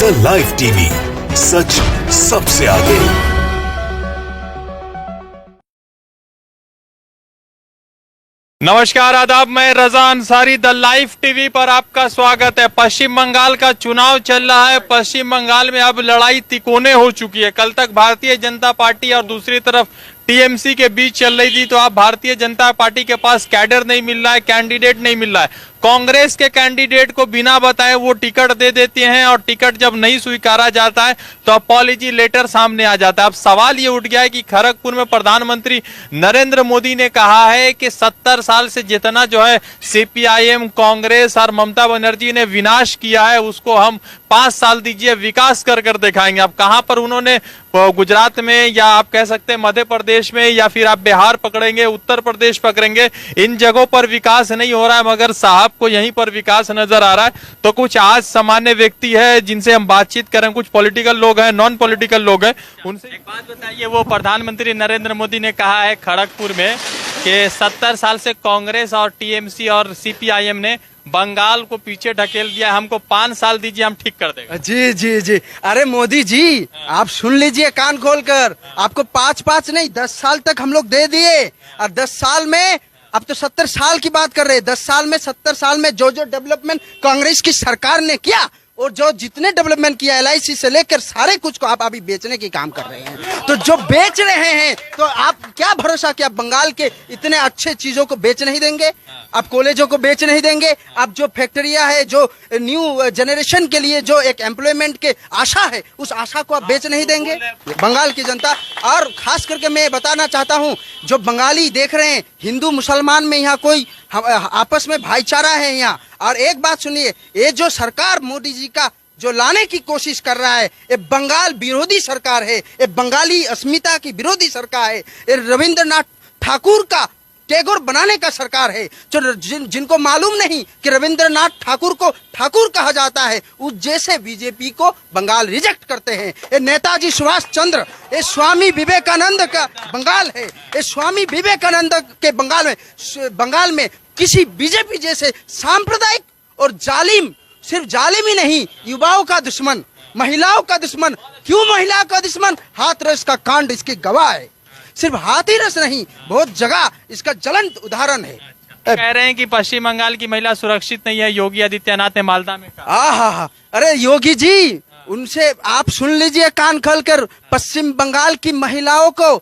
The live TV, सच सबसे आगे। नमस्कार, आदाब। मैं रजा अंसारी, द लाइव टीवी पर आपका स्वागत है। पश्चिम बंगाल का चुनाव चल रहा है। पश्चिम बंगाल में अब लड़ाई तिकोने हो चुकी है। कल तक भारतीय जनता पार्टी और दूसरी तरफ टीएमसी के बीच चल रही थी, तो अब भारतीय जनता पार्टी के पास कैडर नहीं मिल रहा है, कैंडिडेट नहीं मिल रहा है। कांग्रेस के कैंडिडेट को बिना बताए वो टिकट दे देते हैं, और टिकट जब नहीं स्वीकारा जाता है तो अपॉलॉजी लेटर सामने आ जाता है। अब सवाल ये उठ गया है कि खड़गपुर में प्रधानमंत्री नरेंद्र मोदी ने कहा है कि 70 साल से जितना जो है सीपीआईएम, कांग्रेस और ममता बनर्जी ने विनाश किया है, उसको हम 5 साल दीजिए, विकास कर कर दिखाएंगे। अब कहां पर उन्होंने, गुजरात में, या आप कह सकते हैं मध्य प्रदेश में, या फिर आप बिहार पकड़ेंगे, उत्तर प्रदेश पकड़ेंगे, इन जगहों पर विकास नहीं हो रहा है, मगर साहब को यहीं पर विकास नजर आ रहा है। तो कुछ आज सामान्य व्यक्ति है जिनसे हम बातचीत करें, कुछ पॉलिटिकल लोग हैं, नॉन पॉलिटिकल लोग हैं, उनसे एक बात बताइए। वो प्रधानमंत्री नरेंद्र मोदी ने कहा है खड़गपुर में कि 70 साल से कांग्रेस और टीएमसी और सीपीआईएम ने बंगाल को पीछे ढकेल दिया, हमको 5 साल दीजिए, हम ठीक कर देंगे। जी जी जी, अरे मोदी जी, आप सुन लीजिए कान खोलकर। आपको 5 नहीं 10 साल तक हम लोग दे दिए, और 10 साल में, अब तो 70 साल की बात कर रहे हैं, 10 साल में, 70 साल में जो जो डेवलपमेंट कांग्रेस की सरकार ने किया, और जो जितने डेवलपमेंट किया एलआईसी से लेकर सारे कुछ को आप अभी बेचने की काम कर रहे हैं। तो जो बेच रहे हैं, तो आप क्या भरोसा कि आप बंगाल के इतने अच्छे चीजों को बेच नहीं देंगे, आप कॉलेजों को बेच नहीं देंगे, आप जो फैक्ट्रियां है, जो न्यू जनरेशन के लिए जो एक एम्प्लॉयमेंट के आशा है, उस आशा को आप बेच नहीं देंगे बंगाल की जनता। और खास करके मैं बताना चाहता हूं, जो बंगाली देख रहे हैं, हिंदू मुसलमान में यहाँ कोई आपस में भाईचारा है यहाँ। और एक बात सुनिए, ये जो सरकार मोदी जी का जो लाने की कोशिश कर रहा है, ये बंगाल विरोधी सरकार है, ये बंगाली अस्मिता की विरोधी सरकार है, ये रविंद्रनाथ ठाकुर का, टैगोर बनाने का सरकार है। जो जिनको मालूम नहीं कि रविंद्रनाथ ठाकुर को ठाकुर कहा जाता है, उस जैसे बीजेपी को बंगाल रिजेक्ट करते हैं। ये नेताजी सुभाष चंद्र, ये स्वामी विवेकानंद का बंगाल है। ये स्वामी विवेकानंद के बंगाल में किसी बीजेपी जैसे सांप्रदायिक और जालिम, सिर्फ जालिम ही नहीं, युवाओं का दुश्मन, महिलाओं का दुश्मन। क्यों महिला का दुश्मन? हाथरस का कांड इसकी गवाह है। सिर्फ हाथरस नहीं, बहुत जगह इसका ज्वलंत उदाहरण है। कह रहे हैं कि पश्चिम बंगाल की महिला सुरक्षित नहीं है, योगी आदित्यनाथ ने मालदा में कहा। हाँ, अरे योगी जी, उनसे आप सुन लीजिए कान खोलकर। पश्चिम बंगाल की महिलाओं को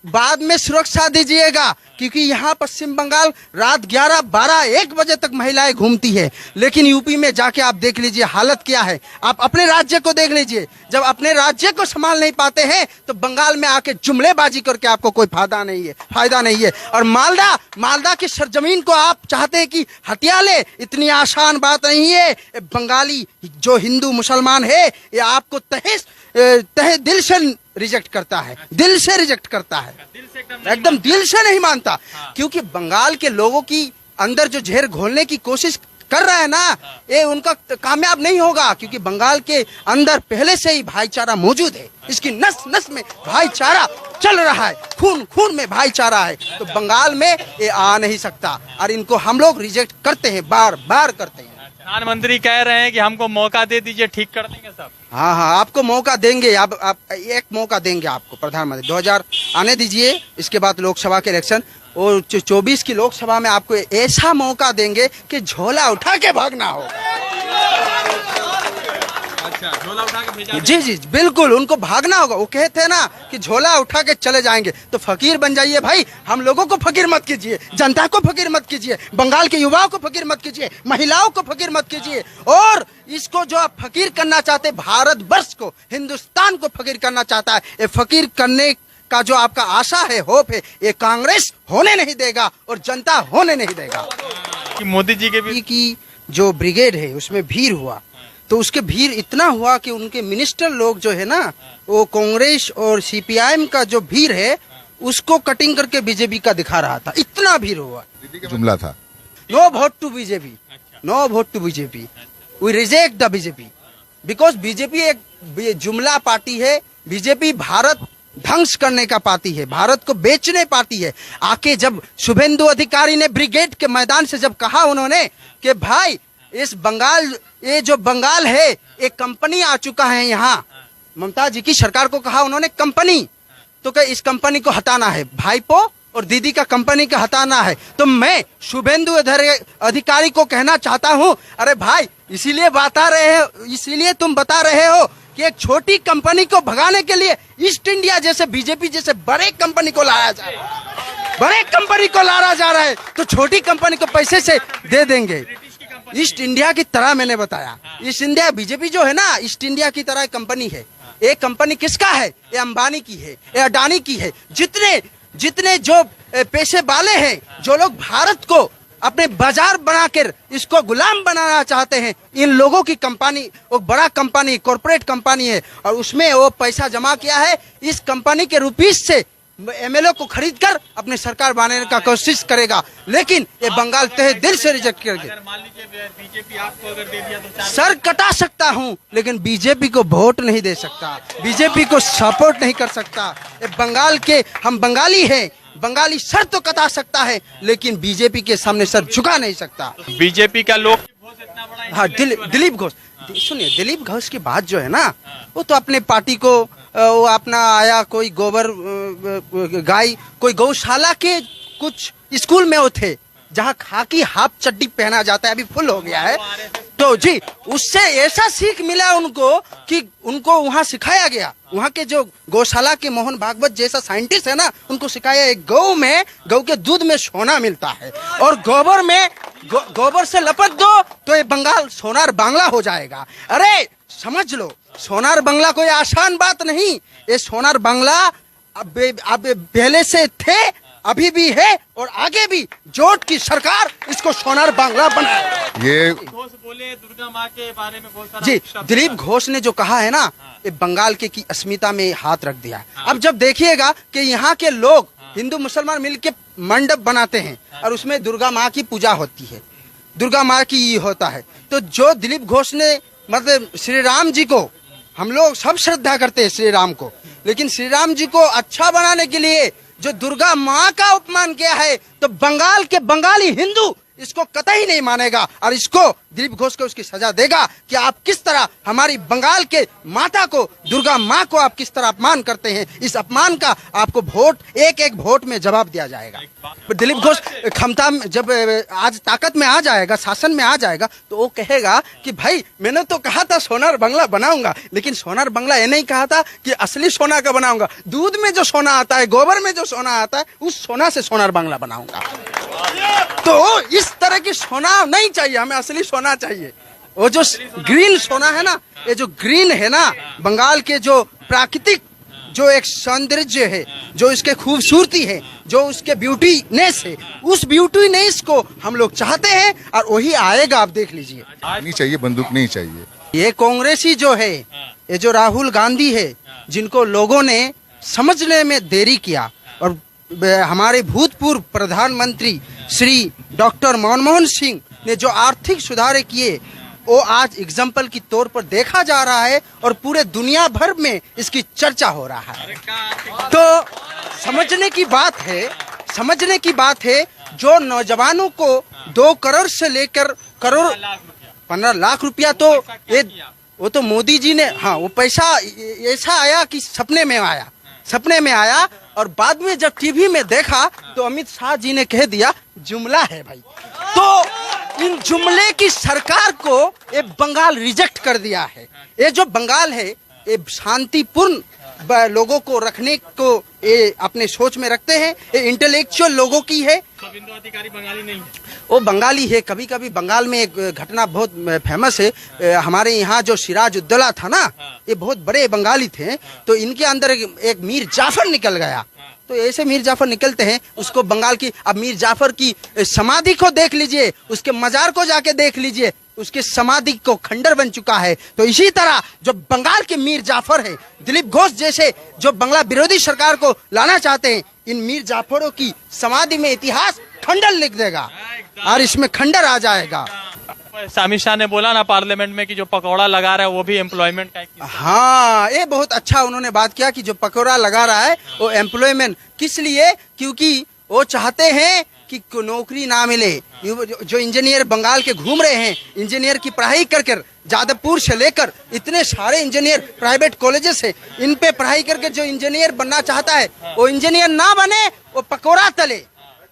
बाद में सुरक्षा दीजिएगा, क्योंकि यहाँ पश्चिम बंगाल रात 11, 12, 1 बजे तक महिलाएं घूमती है। लेकिन यूपी में जाके आप देख लीजिए हालत क्या है। आप अपने राज्य को देख लीजिए। जब अपने राज्य को संभाल नहीं पाते हैं, तो बंगाल में आके जुमलेबाजी करके आपको कोई फायदा नहीं है। और मालदा की सरजमीन को आप चाहते हैं कि हथिया ले, इतनी आसान बात नहीं है। बंगाली जो हिंदू मुसलमान है, ये आपको तहे दिल से रिजेक्ट करता है, दिल से रिजेक्ट करता है, एकदम दिल से नहीं मानता। क्योंकि बंगाल के लोगों की अंदर जो जहर घोलने की कोशिश कर रहा है ना, ये उनका कामयाब नहीं होगा। क्योंकि बंगाल के अंदर पहले से ही भाईचारा मौजूद है, इसकी नस नस में भाईचारा चल रहा है, खून खून में भाईचारा है। तो बंगाल में ये आ नहीं सकता, और इनको हम लोग रिजेक्ट करते हैं, बार बार करते हैं। प्रधानमंत्री कह रहे हैं कि हमको मौका दे दीजिए, ठीक कर देंगे सब। हाँ, आपको मौका देंगे। आप एक मौका देंगे आपको प्रधानमंत्री। 2000 आने दीजिए, इसके बाद लोकसभा के इलेक्शन, और 24 की लोकसभा में आपको ऐसा मौका देंगे कि झोला उठा के भागना होगा। अच्छा, झोला उठा के भेजा? जी जी बिल्कुल, उनको भागना होगा। वो कहते हैं ना कि झोला उठा के चले जाएंगे, तो फकीर बन जाइए भाई। हम लोगों को फकीर मत कीजिए, जनता को फकीर मत कीजिए, बंगाल के युवाओं को फकीर मत कीजिए, महिलाओं को फकीर मत कीजिए। और इसको जो आप फकीर करना चाहते हैं, भारत वर्ष को, हिंदुस्तान को फकीर करना चाहता है, ये फकीर करने का जो आपका आशा है, होप है, ये कांग्रेस होने नहीं देगा और जनता होने नहीं देगा। कि मोदी जी के भी की जो ब्रिगेड है उसमें भीड़ हुआ, तो उसके भीड़ इतना हुआ कि उनके मिनिस्टर लोग जो है ना, वो कांग्रेस और सीपीआईएम का जो भीड़ है उसको कटिंग करके बीजेपी का दिखा रहा था। इतना भीड़ हुआ, जुमला था, no vote to BJP, no vote to BJP, we reject the BJP, because BJP एक जुमला पार्टी है। बीजेपी भारत ध्वंस करने का पार्टी है, भारत को बेचने पार्टी है। आके जब शुभेंदु अधिकारी ने ब्रिगेड के मैदान से जब कहा उन्होंने कि भाई इस बंगाल, ये जो बंगाल है, एक कंपनी आ चुका है यहाँ। ममता जी की सरकार को कहा उन्होंने कंपनी, तो क्या इस कंपनी को हटाना है, भाईपो और दीदी का कंपनी का हटाना है। तो मैं शुभेंदु अधिकारी को कहना चाहता हूँ, अरे भाई इसीलिए तुम बता रहे हो कि एक छोटी कंपनी को भगाने के लिए ईस्ट इंडिया जैसे बीजेपी जैसे बड़े कंपनी को लाया जा रहा है, बड़े कंपनी को लाया जा रहा है, तो छोटी कंपनी को पैसे से दे देंगे। ईस्ट इंडिया की तरह मैंने बताया, ईस्ट इंडिया बीजेपी जो है ना, ईस्ट इंडिया की तरह कंपनी है। ये कंपनी किसका है? ये अंबानी की है, ये अडानी की है। जितने जो पैसे वाले हैं, जो लोग भारत को अपने बाजार बनाकर इसको गुलाम बनाना चाहते हैं, इन लोगों की कंपनी, वो बड़ा कंपनी, कॉर्पोरेट कंपनी है, और उसमें वो पैसा जमा किया है। इस कंपनी के रुपीस से एमएलए को खरीद कर अपने सरकार बनाने का कोशिश करेगा, लेकिन ये बंगाल तहे दिल से रिजेक्ट करेंगे। मान लीजिए बीजेपी आपको अगर दे दिया तो सर कटा सकता हूं, लेकिन बीजेपी को वोट नहीं दे सकता, बीजेपी को सपोर्ट नहीं कर सकता। ये बंगाल के हम बंगाली हैं, बंगाली सर तो कटा सकता है, लेकिन बीजेपी के सामने सर झुका नहीं सकता। बीजेपी का लोग इतना बड़ा, हाँ, दिलीप घोष, सुनिए, दिलीप घोष की बात जो है ना, वो तो अपने पार्टी को, वो अपना आया, कोई गोबर गाय, कोई गौशाला के कुछ स्कूल में वो थे जहाँ खाकी हाफ चड्डी पहना जाता है, अभी फुल हो गया है, तो जी उससे ऐसा सीख मिला उनको कि उनको वहाँ सिखाया गया, वहाँ के जो गौशाला के मोहन भागवत जैसा साइंटिस्ट है ना, उनको सिखाया है गौ के दूध में सोना मिलता है, और गोबर से लपट दो तो ये बंगाल सोनार बांग्ला हो जाएगा। अरे समझ लो, सोनार बांग्ला कोई आसान बात नहीं, ये सोनार बांग्ला अब पहले से थे, अभी भी है, और आगे भी जोट की सरकार इसको सोनार बांग्ला बनाए। ये घोष बोले दुर्गा माँ के बारे में बहुत सारा जी, दिलीप घोष ने जो कहा है ना, ये बंगाल के की अस्मिता में हाथ रख दिया। अब जब देखिएगा कि यहाँ के लोग हिंदू मुसलमान मिलके मंडप बनाते हैं और उसमें दुर्गा माँ की पूजा होती है, दुर्गा माँ की ये होता है, तो जो दिलीप घोष ने, मतलब श्री राम जी को हम लोग सब श्रद्धा करते हैं श्री राम को, लेकिन श्री राम जी को अच्छा बनाने के लिए जो दुर्गा माँ का अपमान किया है, तो बंगाल के बंगाली हिंदू इसको कतई नहीं मानेगा, और इसको दिलीप घोष को उसकी सजा देगा कि आप किस तरह हमारी बंगाल के माता को, दुर्गा माँ को आप किस तरह अपमान करते हैं। इस अपमान का आपको वोट, एक वोट में जवाब दिया जाएगा। दिलीप घोष क्षमता जब आज ताकत में आ जाएगा, शासन में आ जाएगा, तो वो कहेगा कि भाई मैंने तो कहा था सोनार बंगला बनाऊंगा, लेकिन सोनार बंगला ये नहीं कहा था कि असली सोना का बनाऊंगा, दूध में जो सोना आता है, गोबर में जो सोना आता है, उस सोना से सोनार बंगला बनाऊंगा। तो इस तरह की सोना नहीं चाहिए हमें, असली सोना चाहिए। वो जो ग्रीन सोना है ना, ये जो ग्रीन है ना, बंगाल के जो प्राकृतिक जो एक सौंदर्य है, जो इसके खूबसूरती है, जो उसके ब्यूटीनेस है, उस ब्यूटीनेस को हम लोग चाहते हैं, और वही आएगा। आप देख लीजिए, नहीं चाहिए, बंदूक नहीं चाहिए। ये कांग्रेसी जो है, ये जो राहुल गांधी है, जिनको लोगों ने समझने में देरी किया, और हमारे भूतपूर्व प्रधानमंत्री श्री डॉक्टर मनमोहन सिंह ने जो आर्थिक सुधार किए, वो आज एग्जाम्पल की तौर पर देखा जा रहा है, और पूरे दुनिया भर में इसकी चर्चा हो रहा है। तो समझने की बात है, जो नौजवानों को 2 करोड़ से लेकर करोड़ 15 लाख रुपया, तो ये वो तो मोदी जी ने, हाँ, वो पैसा ऐसा आया कि सपने में आया, और बाद में जब टीवी में देखा तो अमित शाह जी ने कह दिया जुमला है भाई। तो इन जुमले की सरकार को ये बंगाल रिजेक्ट कर दिया है। ये जो बंगाल है, ये शांतिपूर्ण लोगों को रखने को ये अपने सोच में रखते हैं, ये इंटेलेक्चुअल लोगों की है। शुभेंदु अधिकारी बंगाली नहीं, वो बंगाली है। कभी कभी बंगाल में एक घटना बहुत फेमस है, हमारे यहाँ जो सिराज उद्दौला था ना, ये बहुत बड़े बंगाली थे, तो इनके अंदर एक मीर जाफर निकल गया। तो ऐसे मीर जाफर निकलते हैं, उसको बंगाल की, अब मीर जाफर की समाधि को देख लीजिए, उसके मजार को जाके देख लीजिए, उसके समाधि को खंडर बन चुका है। तो इसी तरह जो बंगाल के मीर जाफर है, दिलीप घोष जैसे जो बंगला विरोधी सरकार को लाना चाहते हैं, इन मीर जाफरों की समाधि में इतिहास खंडर लिख देगा, और इसमें खंडर आ जाएगा। अमित शाह ने बोला ना पार्लियामेंट में कि जो पकौड़ा लगा रहा है वो भी एम्प्लॉयमेंट का। हाँ, ये बहुत अच्छा उन्होंने बात किया कि जो पकौड़ा लगा रहा है वो एम्प्लॉयमेंट, किस लिए? क्योंकि वो चाहते हैं कि नौकरी ना मिले। जो इंजीनियर बंगाल के घूम रहे हैं, इंजीनियर की पढ़ाई करके, जादवपुर से लेकर इतने सारे इंजीनियर प्राइवेट कॉलेजेस है, इन पे पढ़ाई करके जो इंजीनियर बनना चाहता है वो इंजीनियर ना बने, वो पकोड़ा तले।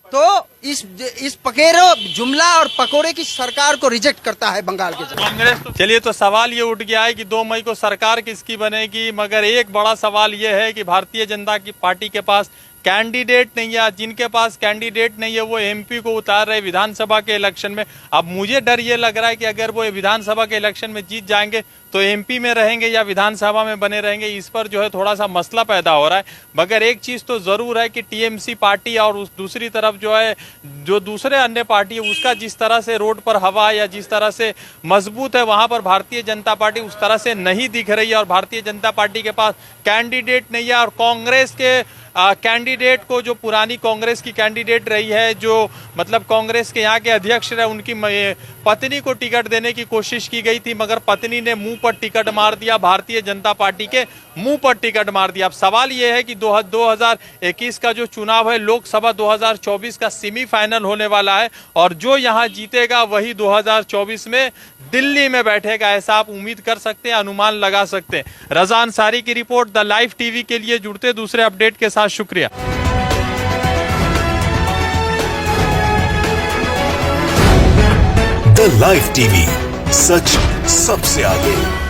तो इस पकेरो जुमला और पकोड़े की सरकार को रिजेक्ट करता है बंगाल के जनता। कांग्रेस तो चलिए, तो सवाल ये उठ गया है कि 2 मई को सरकार किसकी बनेगी, मगर एक बड़ा सवाल ये है कि भारतीय जनता की पार्टी के पास कैंडिडेट नहीं है। जिनके पास कैंडिडेट नहीं है वो एमपी को उतार रहे विधानसभा के इलेक्शन में। अब मुझे डर ये लग रहा है कि अगर वो विधानसभा के इलेक्शन में जीत जाएंगे तो एमपी में रहेंगे या विधानसभा में बने रहेंगे, इस पर जो है थोड़ा सा मसला पैदा हो रहा है। मगर एक चीज तो जरूर है कि टीएमसी पार्टी और उस दूसरी तरफ जो है जो दूसरे अन्य पार्टी है उसका जिस तरह से रोड पर हवा या जिस तरह से मजबूत है, वहां पर भारतीय जनता पार्टी उस तरह से नहीं दिख रही है। और भारतीय जनता पार्टी के पास कैंडिडेट नहीं है। और कांग्रेस के कैंडिडेट को, जो पुरानी कांग्रेस की कैंडिडेट रही है, जो मतलब कांग्रेस के यहाँ के अध्यक्ष रहे, उनकी पत्नी को टिकट देने की कोशिश की गई थी, मगर पत्नी ने मुंह पर टिकट मार दिया, भारतीय जनता पार्टी के मुंह पर टिकट मार दिया। अब सवाल यह है कि 2021 का जो चुनाव है, लोकसभा 2024 का सेमीफाइनल होने वाला है, और जो यहाँ जीतेगा वही 2024 में दिल्ली में बैठेगा, ऐसा आप उम्मीद कर सकते हैं, अनुमान लगा सकते हैं। रज़ा अंसारी की रिपोर्ट, द लाइव टीवी के लिए जुड़ते दूसरे अपडेट के साथ शुक्रिया। द लाइव टीवी, सच सबसे आगे।